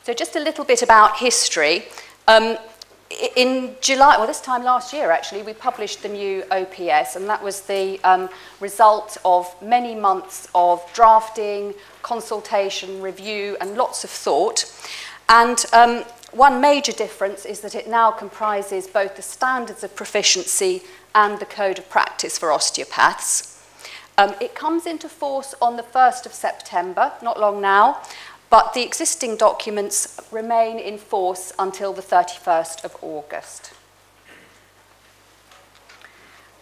So just a little bit about history. In July, well, this time last year, actually, we published the new OPS, and that was the result of many months of drafting, consultation, review, and lots of thought. And one major difference is that it now comprises both the standards of proficiency and the code of practice for osteopaths. It comes into force on the 1st of September, not long now, but the existing documents remain in force until the 31st of August.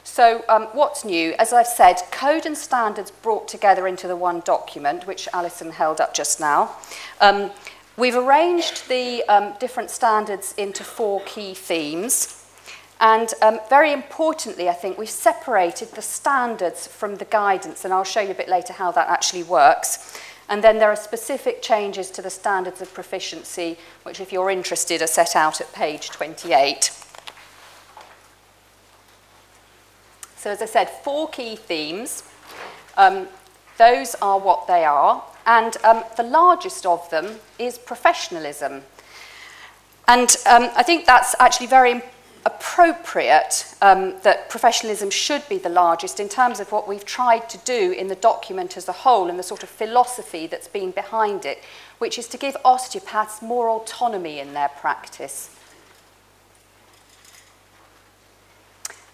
So what's new? As I've said, code and standards brought together into the one document, which Alison held up just now. We've arranged the different standards into 4 key themes. And very importantly, I think, we've separated the standards from the guidance, and I'll show you a bit later how that actually works. And then there are specific changes to the standards of proficiency, which, if you're interested, are set out at page 28. So, as I said, 4 key themes. Those are what they are. And the largest of them is professionalism. And I think that's actually very appropriate that professionalism should be the largest in terms of what we've tried to do in the document as a whole and the sort of philosophy that's been behind it, which is to give osteopaths more autonomy in their practice.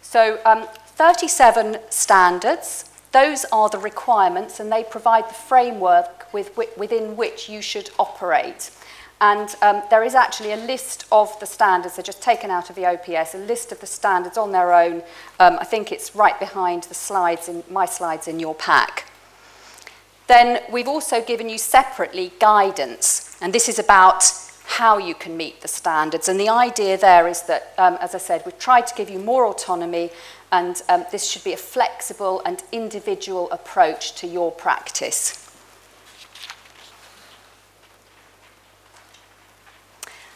So 37 standards, those are the requirements, and they provide the framework within which you should operate. And there is actually a list of the standards, they're just taken out of the OPS, a list of the standards on their own. I think it's right behind the slides, my slides in your pack. Then we've also given you separately guidance, and this is about how you can meet the standards. And the idea there is that, as I said, we've tried to give you more autonomy, and this should be a flexible and individual approach to your practice.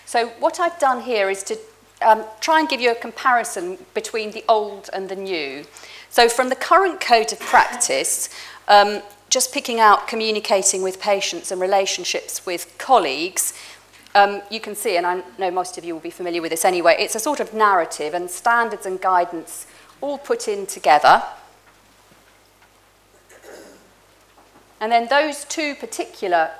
So what I've done here is to try and give you a comparison between the old and the new. So from the current code of practice, just picking out communicating with patients and relationships with colleagues, you can see, and I know most of you will be familiar with this anyway, it's a sort of narrative and standards and guidance all put in together. And then those 2 particular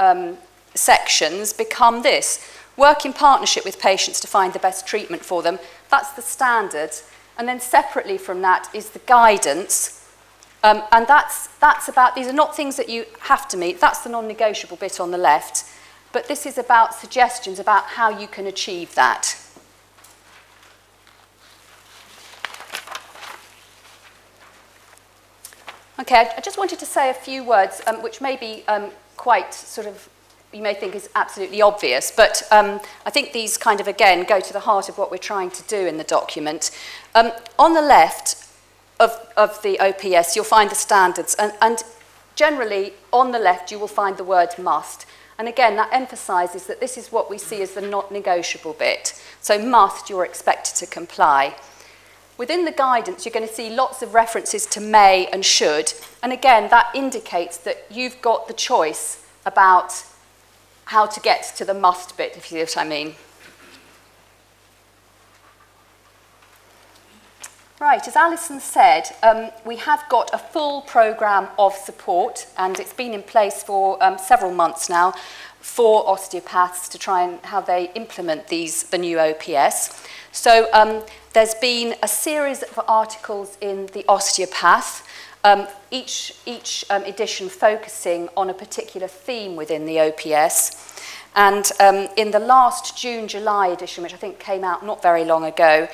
sections become this. Work in partnership with patients to find the best treatment for them. That's the standard. And then separately from that is the guidance. And that's about, these are not things that you have to meet. That's the non-negotiable bit on the left. But this is about suggestions about how you can achieve that. Okay, I just wanted to say a few words, which may be quite sort of, you may think is absolutely obvious, but I think these kind of, again, go to the heart of what we're trying to do in the document. On the left of the OPS, you'll find the standards, and generally, on the left, you will find the word must. And again, that emphasises that this is what we see as the not negotiable bit. So must, you're expected to comply. Within the guidance, you're going to see lots of references to may and should, and again, that indicates that you've got the choice about how to get to the must bit, if you see what I mean. Right, as Alison said, we have got a full programme of support, and it's been in place for several months now for osteopaths to try and how they implement the new OPS. So there's been a series of articles in the Osteopath, each edition focusing on a particular theme within the OPS. And in the last June-July edition, which I think came out not very long ago,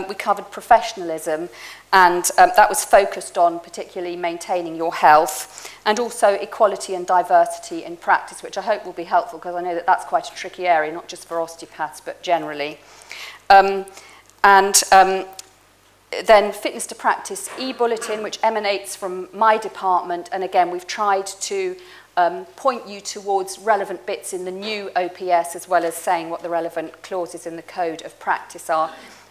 we covered professionalism, and that was focused on particularly maintaining your health, and also equality and diversity in practice, which I hope will be helpful, because I know that that's quite a tricky area, not just for osteopaths, but generally. Then Fitness to Practice e-bulletin, which emanates from my department, and again, we've tried to point you towards relevant bits in the new OPS, as well as saying what the relevant clauses in the code of practice are.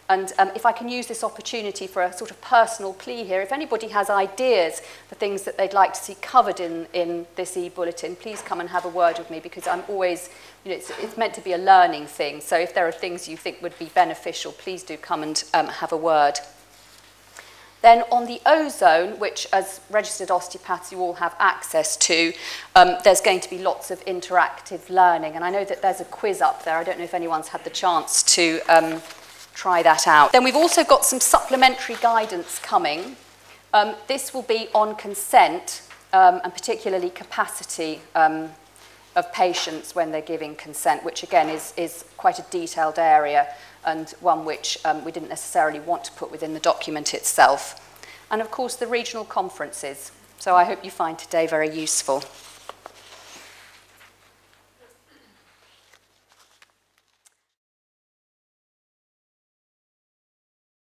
And if I can use this opportunity for a sort of personal plea here, if anybody has ideas for things that they'd like to see covered in this e-bulletin, please come and have a word with me, because I'm always, you know, it's meant to be a learning thing. So if there are things you think would be beneficial, please do come and have a word. Then on the ozone, which as registered osteopaths you all have access to, there's going to be lots of interactive learning. And I know that there's a quiz up there. I don't know if anyone's had the chance to try that out. Then we've also got some supplementary guidance coming. This will be on consent, and particularly capacity of patients when they're giving consent, which again is quite a detailed area, and one which we didn't necessarily want to put within the document itself. And of course the regional conferences. So I hope you find today very useful.